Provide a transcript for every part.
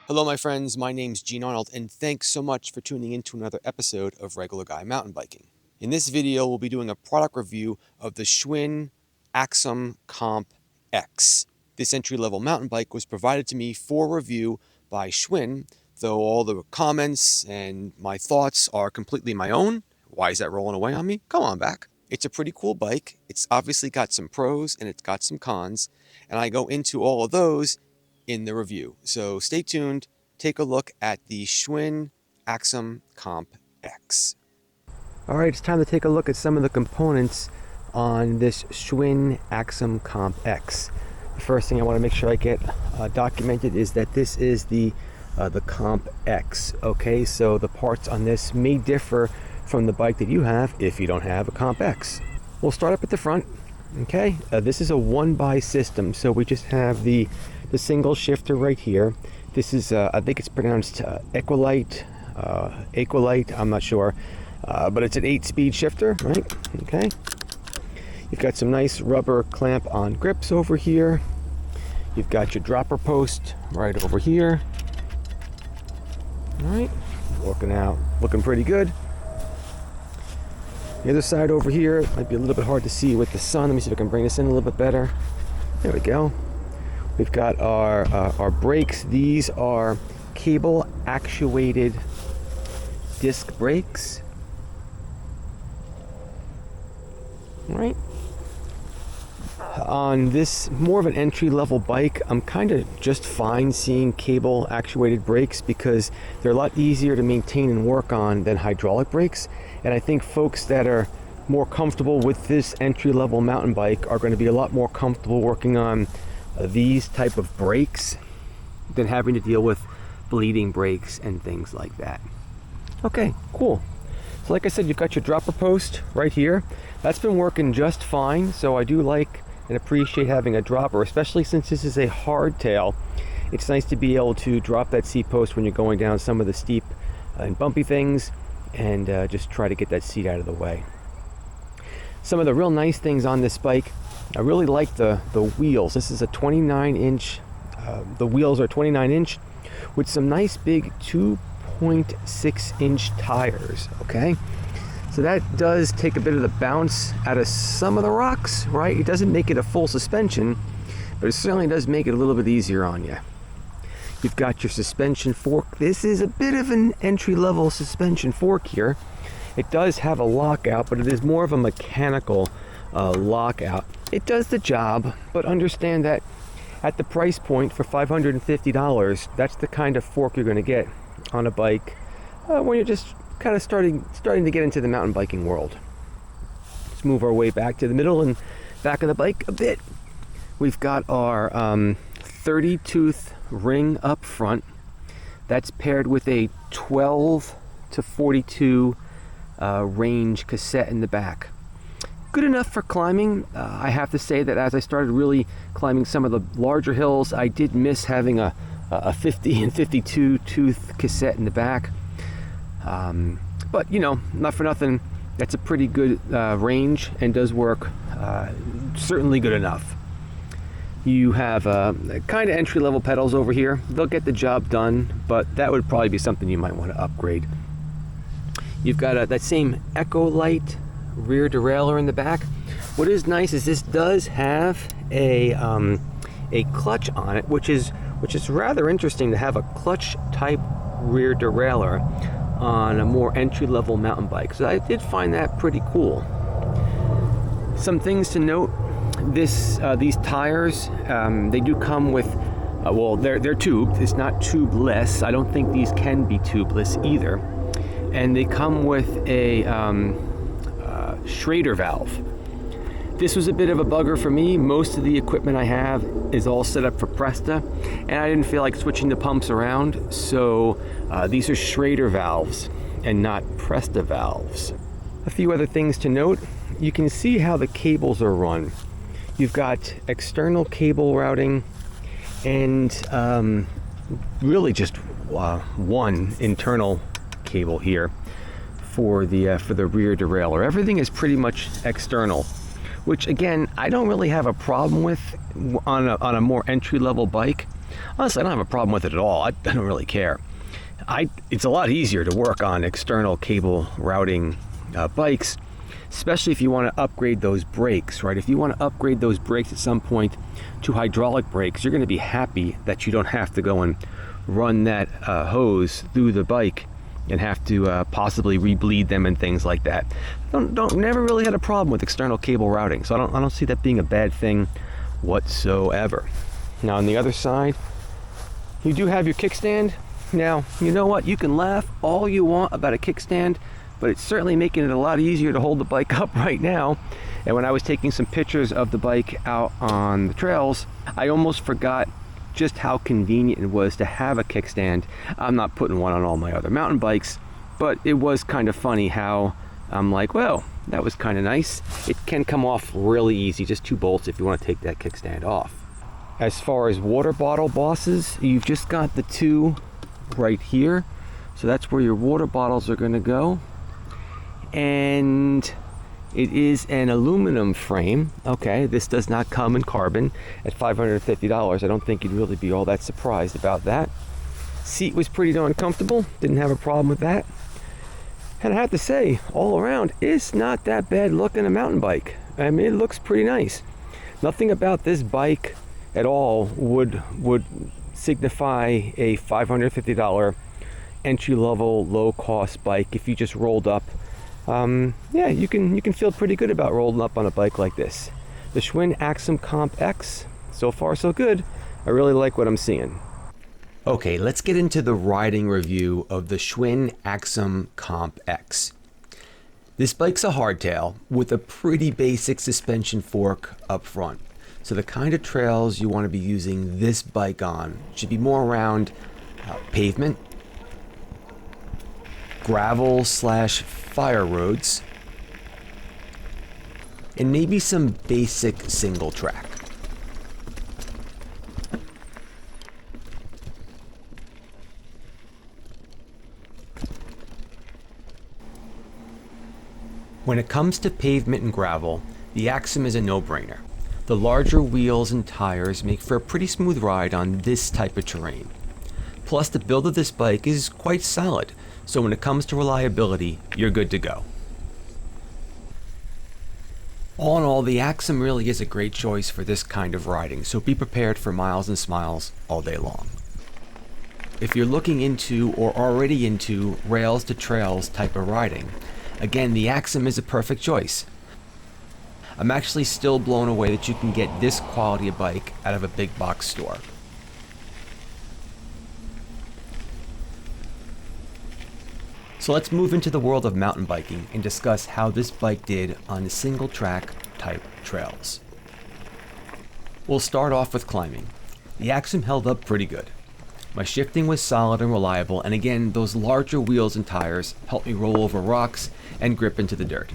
Hello, my friends. My name's Gene Arnold, and thanks so much for tuning in to another episode of Regular Guy Mountain Biking. In this video, we'll be doing a product review of the Schwinn Axum Comp X. This entry-level mountain bike was provided to me for review by Schwinn, though all the comments and my thoughts are completely my own. Why is that rolling away on me? Come on back. It's a pretty cool bike. It's obviously got some pros and it's got some cons, and I go into all of those in the review. So stay tuned, take a look at the Schwinn Axum Comp X. All right, it's time to take a look at some of the components on this Schwinn Axum Comp X. The first thing I want to make sure I get documented is that this is the Comp X. Okay, so the parts on this may differ from the bike that you have if you don't have a Comp X. We'll start up at the front. Okay, this is a 1x system, so we just have the single shifter right here. This is, I think it's pronounced Equalite, I'm not sure, but it's an 8-speed shifter, right? Okay. You've got some nice rubber clamp-on grips over here. You've got your dropper post right over here. All right, looking pretty good. The other side over here might be a little bit hard to see with the sun. Let me see if I can bring this in a little bit better. There we go. We've got our brakes. These are cable actuated disc brakes. All right. On this more of an entry-level bike, I'm kind of just fine seeing cable actuated brakes because they're a lot easier to maintain and work on than hydraulic brakes. And I think folks that are more comfortable with this entry-level mountain bike are going to be a lot more comfortable working on these type of brakes than having to deal with bleeding brakes and things like that. Okay, cool. So like I said, you've got your dropper post right here. That's been working just fine, so I do like and appreciate having a dropper, especially since this is a hardtail. It's nice to be able to drop that seat post when you're going down some of the steep and bumpy things and just try to get that seat out of the way. Some of the real nice things on this bike, I really like the wheels. This is a 29-inch, the wheels are 29-inch with some nice big 2.6-inch tires, okay? So that does take a bit of the bounce out of some of the rocks, right? It doesn't make it a full suspension, but it certainly does make it a little bit easier on you. You've got your suspension fork. This is a bit of an entry-level suspension fork here. It does have a lockout, but it is more of a mechanical lockout. It does the job, but understand that at the price point for $550, that's the kind of fork you're going to get on a bike when you're just kind of starting to get into the mountain biking world. Let's move our way back to the middle and back of the bike a bit. We've got our 30-tooth ring up front. That's paired with a 12 to 42 range cassette in the back. Good enough for climbing. I have to say that as I started really climbing some of the larger hills, I did miss having a 50 and 52 tooth cassette in the back. But you know, not for nothing, that's a pretty good range and does work certainly good enough. You have kind of entry-level pedals over here. They'll get the job done, but that would probably be something you might want to upgrade. You've got that same Equalite rear derailleur in the back. What is nice is this does have a clutch on it, which is rather interesting to have a clutch type rear derailleur on a more entry-level mountain bike. So I did find that pretty cool. Some things to note: these tires, they do come with, well, they're tubed. It's not tubeless. I don't think these can be tubeless either. And they come with a Schrader valve. This was a bit of a bugger for me. Most of the equipment I have is all set up for Presta, and I didn't feel like switching the pumps around, so these are Schrader valves and not Presta valves. A few other things to note: you can see how the cables are run. You've got external cable routing and really just one internal cable here for the rear derailleur. Everything is pretty much external, which again I don't really have a problem with on a more entry-level bike. Honestly, I don't have a problem with it at all. I don't really care. It's a lot easier to work on external cable routing bikes, especially if you want to upgrade those brakes, right? If you want to upgrade those brakes at some point to hydraulic brakes, you're going to be happy that you don't have to go and run that hose through the bike and have to possibly re-bleed them and things like that. Never really had a problem with external cable routing, so I don't see that being a bad thing whatsoever. Now on the other side, you do have your kickstand. Now, you know what? You can laugh all you want about a kickstand, but it's certainly making it a lot easier to hold the bike up right now. And when I was taking some pictures of the bike out on the trails, I almost forgot just how convenient it was to have a kickstand. I'm not putting one on all my other mountain bikes, but it was kind of funny how I'm like, well, that was kind of nice. It can come off really easy, just 2 bolts if you want to take that kickstand off. As far as water bottle bosses, you've just got the 2 right here. So that's where your water bottles are going to go. And it is an aluminum frame. Okay, this does not come in carbon. At $550, I don't think you'd really be all that surprised about that. Seat was pretty darn comfortable. Didn't have a problem with that. And I have to say, all around, it's not that bad looking a mountain bike. I mean, it looks pretty nice. Nothing about this bike at all would signify a $550 entry-level, low-cost bike if you just rolled up. Yeah, you can feel pretty good about rolling up on a bike like this. The Schwinn Axum Comp X, so far so good. I really like what I'm seeing. Okay, let's get into the riding review of the Schwinn Axum Comp X. This bike's a hardtail with a pretty basic suspension fork up front. So the kind of trails you want to be using this bike on should be more around pavement, gravel / fire roads, and maybe some basic single track. When it comes to pavement and gravel, the Axum is a no-brainer. The larger wheels and tires make for a pretty smooth ride on this type of terrain. Plus, the build of this bike is quite solid, so when it comes to reliability, you're good to go. All in all, the Axum really is a great choice for this kind of riding, so be prepared for miles and smiles all day long. If you're looking into or already into rails to trails type of riding, again, the Axum is a perfect choice. I'm actually still blown away that you can get this quality of bike out of a big box store. So let's move into the world of mountain biking and discuss how this bike did on the single track type trails. We'll start off with climbing. The Axum held up pretty good. My shifting was solid and reliable, and again, those larger wheels and tires helped me roll over rocks and grip into the dirt.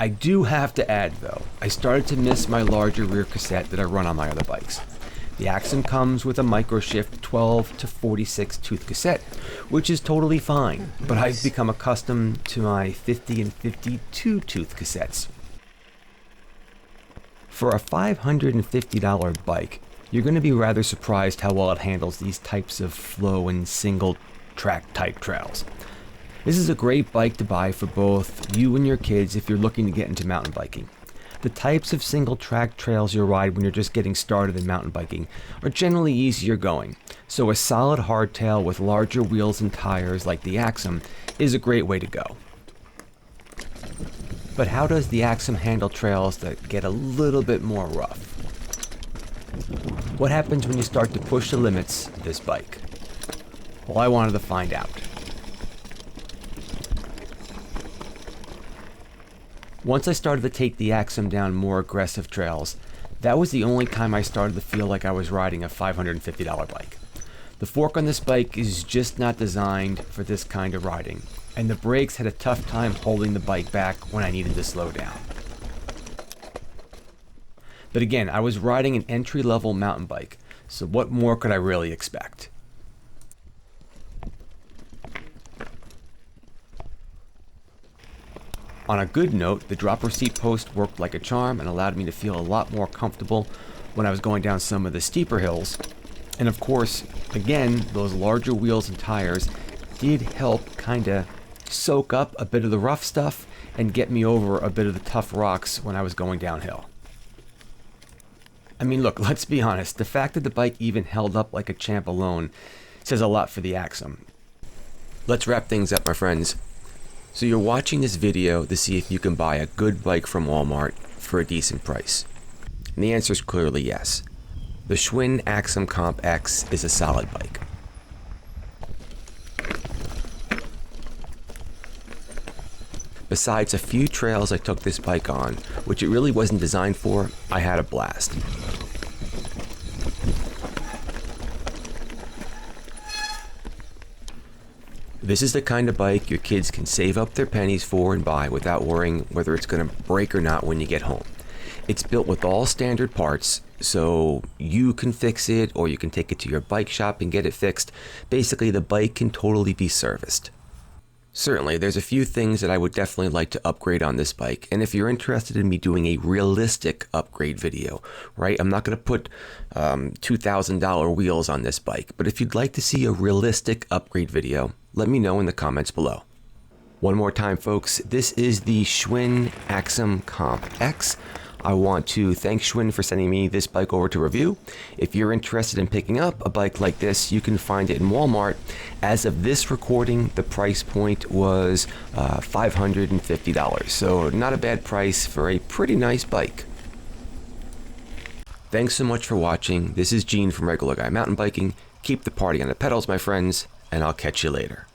I do have to add though, I started to miss my larger rear cassette that I run on my other bikes. The Axum comes with a microshift 12 to 46 tooth cassette, which is totally fine, but I've become accustomed to my 50 and 52 tooth cassettes. For a $550 bike, you're going to be rather surprised how well it handles these types of flow and single track type trails. This is a great bike to buy for both you and your kids if you're looking to get into mountain biking. The types of single track trails you'll ride when you're just getting started in mountain biking are generally easier going, so a solid hardtail with larger wheels and tires like the Axum is a great way to go. But how does the Axum handle trails that get a little bit more rough? What happens when you start to push the limits of this bike? Well, I wanted to find out. Once I started to take the Axum down more aggressive trails, that was the only time I started to feel like I was riding a $550 bike. The fork on this bike is just not designed for this kind of riding, and the brakes had a tough time holding the bike back when I needed to slow down. But again, I was riding an entry-level mountain bike, so what more could I really expect? On a good note, the dropper seat post worked like a charm and allowed me to feel a lot more comfortable when I was going down some of the steeper hills. And of course, again, those larger wheels and tires did help kinda soak up a bit of the rough stuff and get me over a bit of the tough rocks when I was going downhill. I mean, look, let's be honest, the fact that the bike even held up like a champ alone says a lot for the Axum. Let's wrap things up, my friends. So you're watching this video to see if you can buy a good bike from Walmart for a decent price. And the answer is clearly yes. The Schwinn Axum Comp X is a solid bike. Besides a few trails I took this bike on, which it really wasn't designed for, I had a blast. This is the kind of bike your kids can save up their pennies for and buy without worrying whether it's going to break or not when you get home. It's built with all standard parts, so you can fix it or you can take it to your bike shop and get it fixed. Basically, the bike can totally be serviced. Certainly, there's a few things that I would definitely like to upgrade on this bike, and if you're interested in me doing a realistic upgrade video, right, I'm not going to put $2,000 wheels on this bike, but if you'd like to see a realistic upgrade video, let me know in the comments below. One more time, folks, this is the Schwinn Axum Comp X. I want to thank Schwinn for sending me this bike over to review. If you're interested in picking up a bike like this, you can find it in Walmart. As of this recording, the price point was $550, so not a bad price for a pretty nice bike. Thanks so much for watching. This is Gene from Regular Guy Mountain Biking. Keep the party on the pedals, my friends, and I'll catch you later.